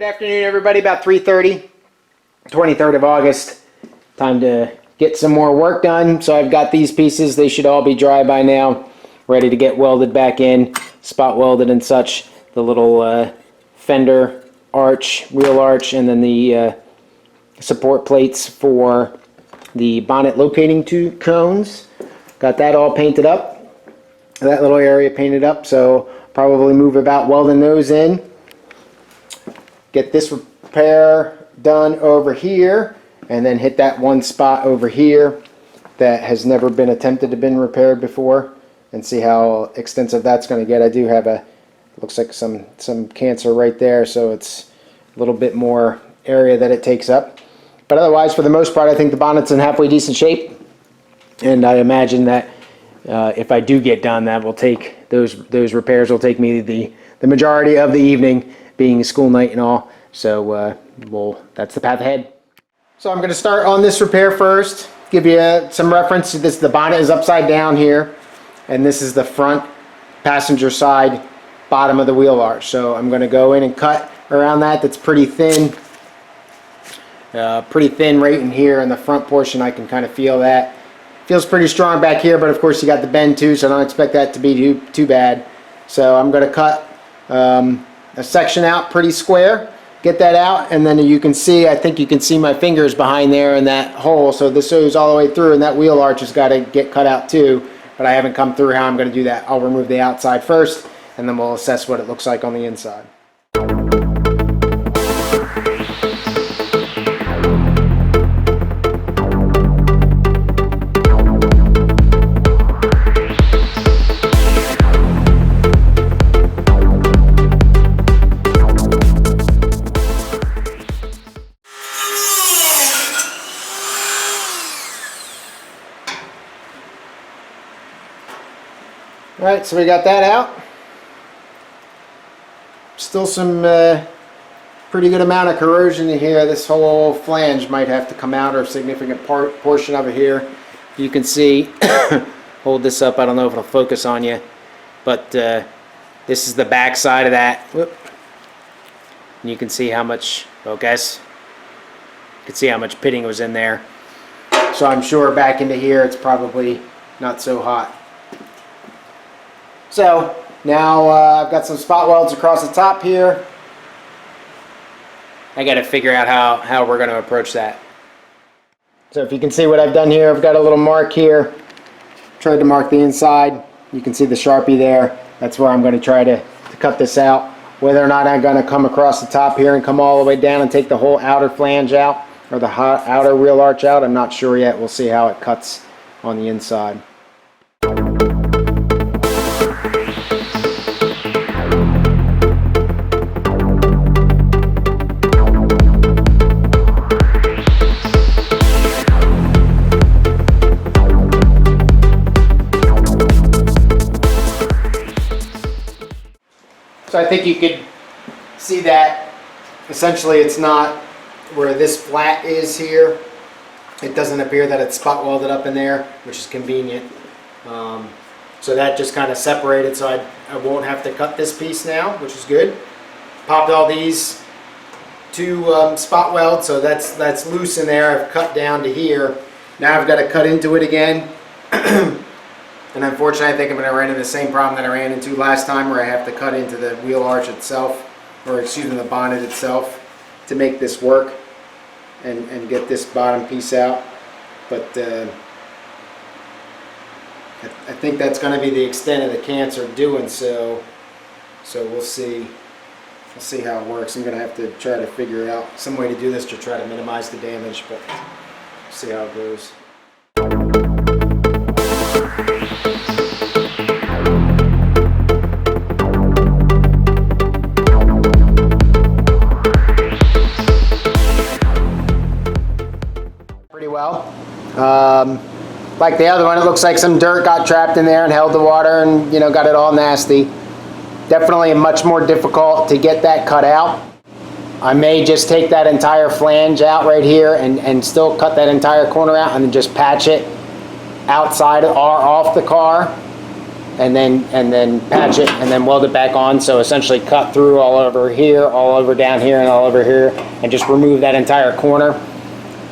afternoon, everybody. About 3:30, 23rd of August. Time to get some more work done. So I've got these pieces. They should all be dry by now, ready to get welded back in, spot welded and such. The little fender arch, wheel arch, and then the support plates for the bonnet locating cones. Got that all painted up. That little area painted up. So probably move about welding those in. Get this repair done over here, and then hit that one spot over here that has never been attempted to been repaired before, and see how extensive that's going to get. I do have looks like some cancer right there, so it's a little bit more area that it takes up. But otherwise, for the most part, I think the bonnet's in halfway decent shape, and I imagine that if I do get done, that will take those repairs will take me the majority of the evening, being school night and all. So that's the path ahead. So I'm going to start on this repair first. Give you some reference to this. The bonnet is upside down here, and this is the front passenger side bottom of the wheel arch. So I'm going to go in and cut around that. That's pretty thin. Pretty thin right in here in the front portion. I can kind of feel that. Feels pretty strong back here, but of course you got the bend too, so I don't expect that to be too bad. So I'm going to cut a section out pretty square, get that out, and then you can see, I think you can see my fingers behind there in that hole. So this goes all the way through, and that wheel arch has got to get cut out too, but I haven't come through how I'm going to do that. I'll remove the outside first, and then we'll assess what it looks like on the inside. Alright, so we got that out. Still some pretty good amount of corrosion in here. This whole flange might have to come out, or a significant portion of it here. You can see, hold this up, I don't know if it'll focus on you, but this is the back side of that. Whoop. And you can see how much, focus, you can see how much pitting was in there. So I'm sure back into here it's probably not so hot. So now I've got some spot welds across the top here. I got to figure out how we're going to approach that. So if you can see what I've done here, I've got a little mark here. Tried to mark the inside. You can see the Sharpie there. That's where I'm going to try to cut this out. Whether or not I'm going to come across the top here and come all the way down and take the whole outer flange out, or the outer wheel arch out, I'm not sure yet. We'll see how it cuts on the inside. So I think you could see that essentially it's not where this flat is here. It doesn't appear that it's spot welded up in there, which is convenient. So that just kind of separated, so I won't have to cut this piece now, which is good. Popped all these two spot welds, so that's loose in there. I've cut down to here. Now I've got to cut into it again. And unfortunately, I think I'm going to run into the same problem that I ran into last time, where I have to cut into the wheel arch itself, or excuse me, the bonnet itself, to make this work and get this bottom piece out. But I think that's going to be the extent of the cancer doing so. So we'll see. We'll see how it works. I'm going to have to try to figure out some way to do this to try to minimize the damage, but see how it goes. Pretty well. Like the other one, it looks like some dirt got trapped in there and held the water, and got it all nasty. Definitely much more difficult to get that cut out. I may just take that entire flange out right here and still cut that entire corner out, and then just patch it outside or off the car. and then patch it and then weld it back on. So essentially cut through all over here, all over down here, and all over here, and just remove that entire corner.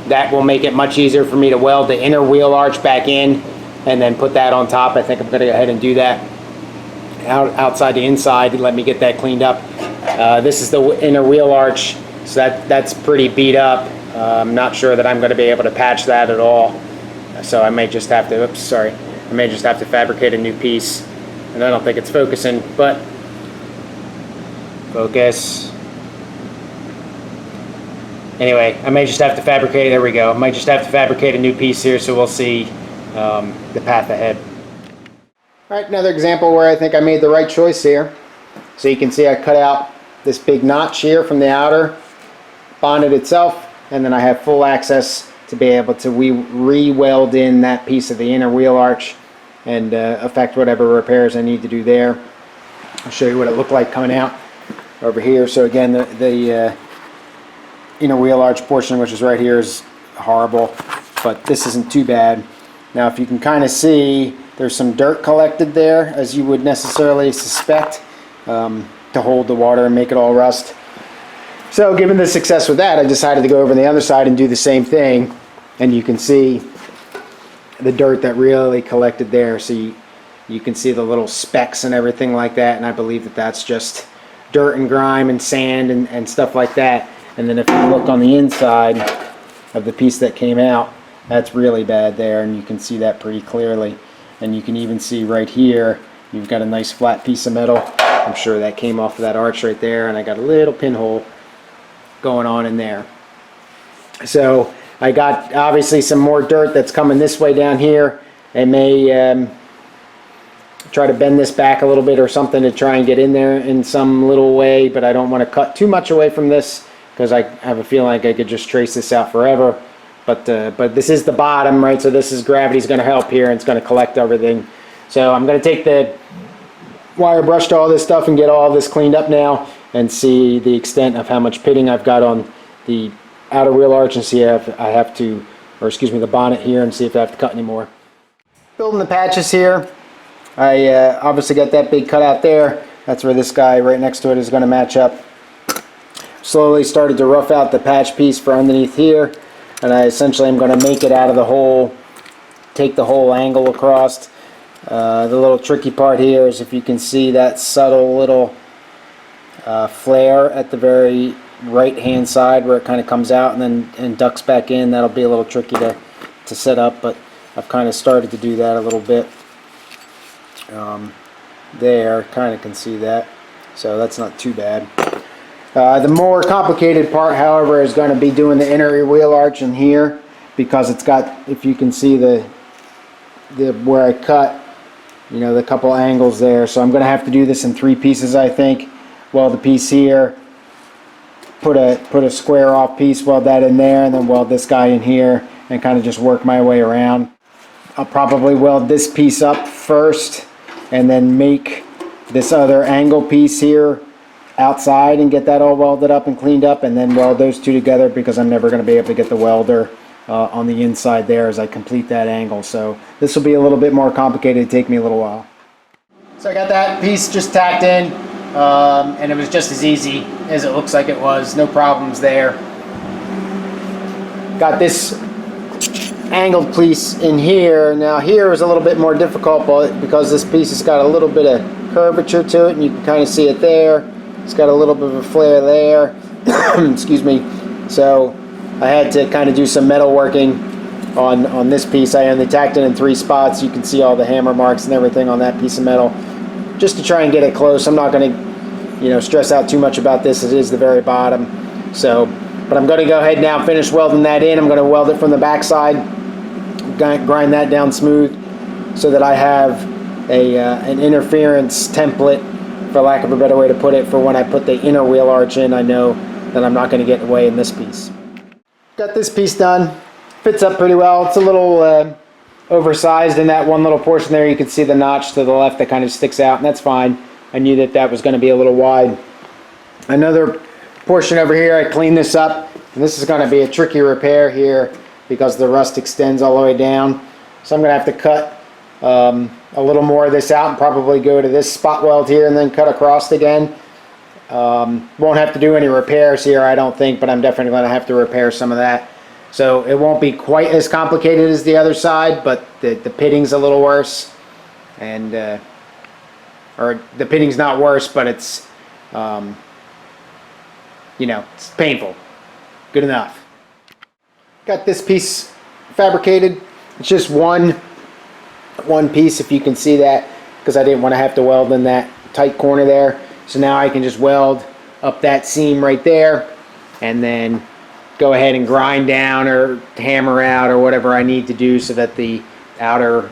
That will make it much easier for me to weld the inner wheel arch back in and then put that on top. I think I'm going to go ahead and do that outside the inside. Let me get that cleaned up. This is the inner wheel arch, so that's pretty beat up. I'm not sure that I'm going to be able to patch that at all, so I may just have to, I may just have to fabricate a new piece. And I don't think it's focusing, but focus. Anyway, I may just have to fabricate, there we go. I might just have to fabricate a new piece here, so we'll see the path ahead. All right, another example where I think I made the right choice here. So you can see I cut out this big notch here from the outer bonnet itself, and then I have full access to be able to re-weld in that piece of the inner wheel arch and affect whatever repairs I need to do there. I'll show you what it looked like coming out over here. So again, the inner wheel arch portion, which is right here, is horrible, but this isn't too bad. Now if you can kind of see, there's some dirt collected there, as you would necessarily suspect, to hold the water and make it all rust. So given the success with that, I decided to go over on the other side and do the same thing, and you can see the dirt that really collected there. So you can see the little specks and everything like that, and I believe that that's just dirt and grime and sand and stuff like that. And then if you look on the inside of the piece that came out, that's really bad there, and you can see that pretty clearly. And you can even see right here, you've got a nice flat piece of metal. I'm sure that came off of that arch right there, and I got a little pinhole going on in there. So I got obviously some more dirt that's coming this way down here. I may try to bend this back a little bit or something to try and get in there in some little way, but I don't want to cut too much away from this because I have a feeling like I could just trace this out forever. But this is the bottom, right? So this is, gravity's going to help here, and it's going to collect everything. So I'm going to take the wire brush to all this stuff and get all this cleaned up now and see the extent of how much pitting I've got on the outer wheel arch, and see if I have to, or excuse me, the bonnet here, and see if I have to cut any more. Building the patches here. I obviously got that big cutout there. That's where this guy right next to it is going to match up. Slowly started to rough out the patch piece for underneath here, and I essentially am going to make it out of the hole, take the whole angle across. The little tricky part here is if you can see that subtle little flare at the very right hand side where it kind of comes out and ducks back in. That'll be a little tricky to set up, but I've kind of started to do that a little bit. There, kind of can see that, so that's not too bad. The more complicated part, however, is going to be doing the inner wheel arch in here, because it's got, if you can see the where I cut, you know, the couple angles there. So I'm going to have to do this in 3 pieces, I think. Weld the piece here, put a square off piece, weld that in there, and then weld this guy in here, and kind of just work my way around. I'll probably weld this piece up first, and then make this other angle piece here outside and get that all welded up and cleaned up, and then weld those two together, because I'm never going to be able to get the welder on the inside there as I complete that angle. So this will be a little bit more complicated. It'll take me a little while. So I got that piece just tacked in, and it was just as easy as it looks like it was. No problems there. Got this angled piece in here. Now here is a little bit more difficult, but because this piece has got a little bit of curvature to it, and you can kind of see it there. It's got a little bit of a flare there. Excuse me. So I had to kind of do some metal working on this piece. I only tacked it in 3 spots. You can see all the hammer marks and everything on that piece of metal, just to try and get it close. I'm not going to, you know, stress out too much about this. It is the very bottom. So, but I'm going to go ahead now and finish welding that in. I'm going to weld it from the back side, grind that down smooth, so that I have an interference template, for lack of a better way to put it, for when I put the inner wheel arch in. I know that I'm not going to get away in this piece. Got this piece done. Fits up pretty well. It's a little oversized in that one little portion there. You can see the notch to the left that kind of sticks out, and that's fine. I knew that that was going to be a little wide. Another portion over here, I cleaned this up, and this is going to be a tricky repair here because the rust extends all the way down. So I'm going to have to cut a little more of this out and probably go to this spot weld here and then cut across again. Won't have to do any repairs here, I don't think, but I'm definitely going to have to repair some of that. So it won't be quite as complicated as the other side, but the pitting's a little worse. And, or the pitting's not worse, but it's, you know, it's painful. Good enough. Got this piece fabricated. It's just one piece, if you can see that, because I didn't want to have to weld in that tight corner there. So now I can just weld up that seam right there and then go ahead and grind down or hammer out or whatever I need to do so that the outer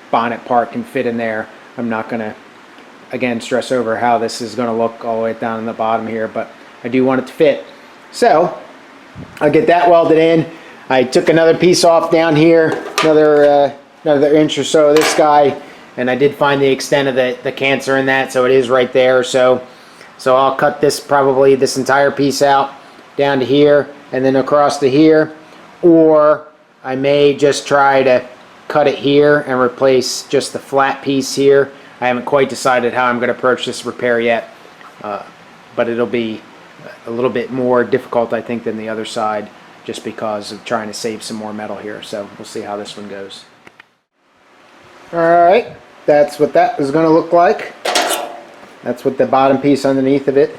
bonnet part can fit in there. I'm not going to, again, stress over how this is going to look all the way down in the bottom here, but I do want it to fit. So I'll get that welded in. I took another piece off down here, another inch or so of this guy, and I did find the extent of the cancer in that, so it is right there. So I'll cut this, probably this entire piece out down to here and then across to here, or I may just try to cut it here and replace just the flat piece here. I haven't quite decided how I'm going to approach this repair yet, but it'll be a little bit more difficult, I think, than the other side, just because of trying to save some more metal here. So we'll see how this one goes. Alright, that's what that is going to look like. That's what the bottom piece underneath of it,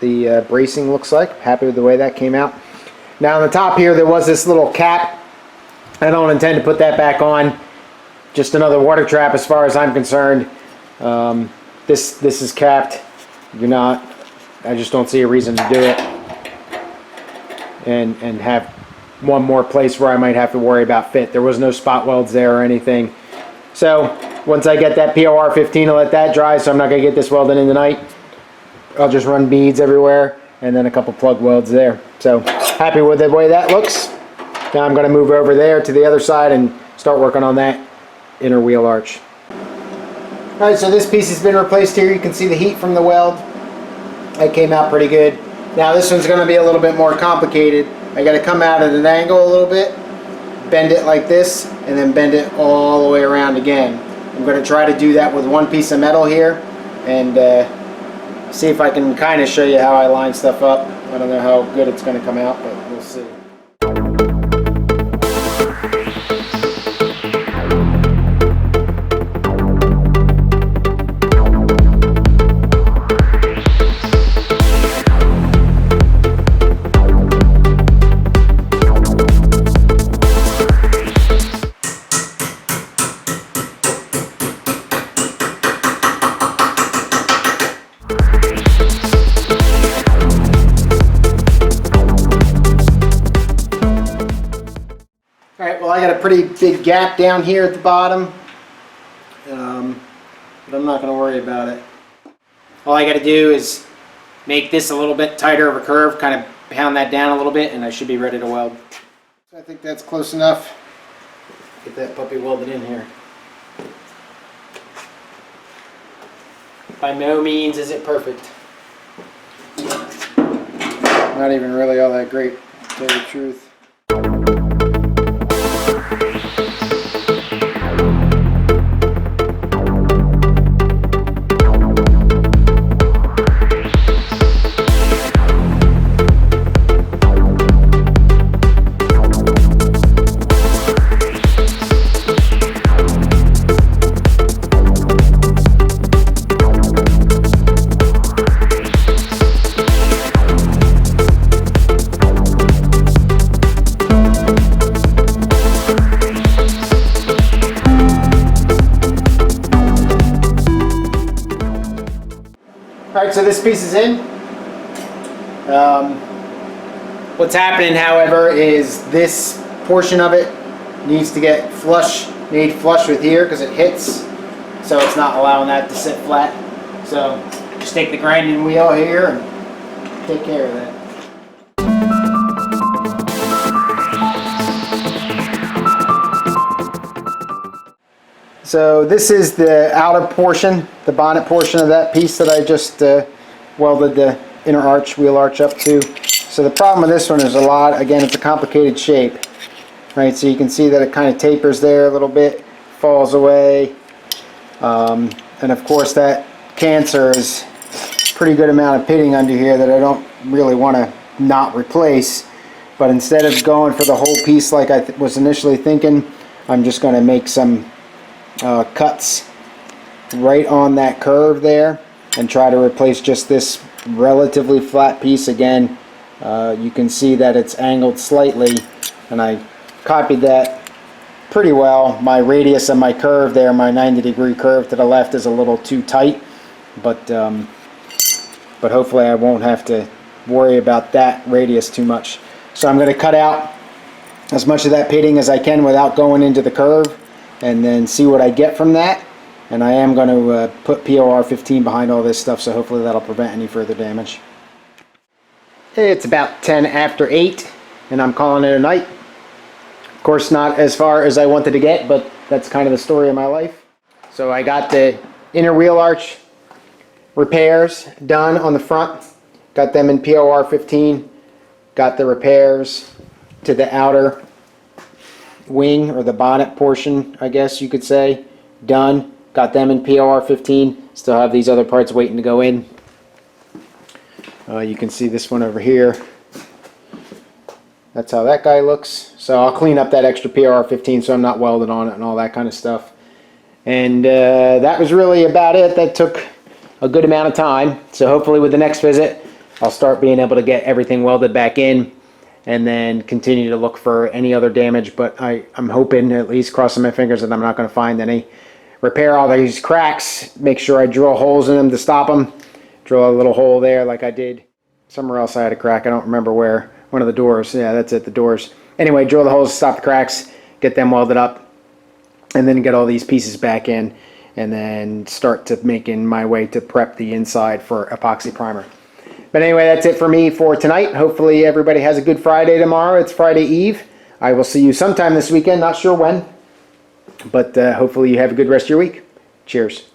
the bracing, looks like. Happy with the way that came out. Now on the top here there was this little cap. I don't intend to put that back on. Just another water trap as far as I'm concerned. This is capped. You're not. I just don't see a reason to do it. And have one more place where I might have to worry about fit. There was no spot welds there or anything. So once I get that POR 15, I'll let that dry, so I'm not going to get this welded in tonight. I'll just run beads everywhere and then a couple plug welds there. So happy with the way that looks. Now I'm going to move over there to the other side and start working on that inner wheel arch. Alright, so this piece has been replaced here. You can see the heat from the weld. That came out pretty good. Now this one's going to be a little bit more complicated. I got to come out at an angle a little bit, bend it like this, and then bend it all the way around again. I'm going to try to do that with one piece of metal here and see if I can kind of show you how I line stuff up. I don't know how good it's going to come out, but we'll see. I got a pretty big gap down here at the bottom, but I'm not going to worry about it. All I got to do is make this a little bit tighter of a curve, kind of pound that down a little bit, and I should be ready to weld. So I think that's close enough. Get that puppy welded in here. By no means is it perfect. Not even really all that great, to tell you the truth. Alright, so this piece is in. What's happening, however, is this portion of it needs to get made flush with here because it hits, so it's not allowing that to sit flat. So just take the grinding wheel here and take care of that. So this is the outer portion, the bonnet portion of that piece that I just welded the inner arch, wheel arch up to. So the problem with this one is again, it's a complicated shape. Right, so you can see that it kind of tapers there a little bit, falls away, And of course that cancer is a pretty good amount of pitting under here that I don't really want to not replace. But instead of going for the whole piece like I was initially thinking, I'm just going to make some cuts right on that curve there and try to replace just this relatively flat piece. Again, you can see that it's angled slightly, and I copied that pretty well. My radius of my curve there, my 90-degree curve to the left, is a little too tight, but hopefully I won't have to worry about that radius too much. So I'm going to cut out as much of that pitting as I can without going into the curve, and then see what I get from that. And I am going to put POR 15 behind all this stuff, so hopefully that'll prevent any further damage. It's about 10 after 8, and I'm calling it a night. Of course, not as far as I wanted to get, but that's kind of the story of my life. So I got the inner wheel arch repairs done on the front. Got them in POR 15. Got the repairs to the outer wing, or the bonnet portion, I guess you could say, done. Got them in POR 15. Still have these other parts waiting to go in. You can see this one over here. That's how that guy looks. So I'll clean up that extra POR 15 so I'm not welded on it and all that kind of stuff. And that was really about it. That took a good amount of time. So hopefully with the next visit, I'll start being able to get everything welded back in and then continue to look for any other damage. But I'm hoping, at least crossing my fingers, that I'm not going to find any. Repair all these cracks, make sure I drill holes in them to stop them. Drill a little hole there like I did somewhere else. I had a crack, I don't remember where. One of the doors, yeah, that's it, the doors. Anyway, drill the holes to stop the cracks, get them welded up, and then get all these pieces back in, and then start to making my way to prep the inside for epoxy primer. But anyway, that's it for me for tonight. Hopefully everybody has a good Friday tomorrow. It's Friday Eve. I will see you sometime this weekend, not sure when, but hopefully you have a good rest of your week. Cheers.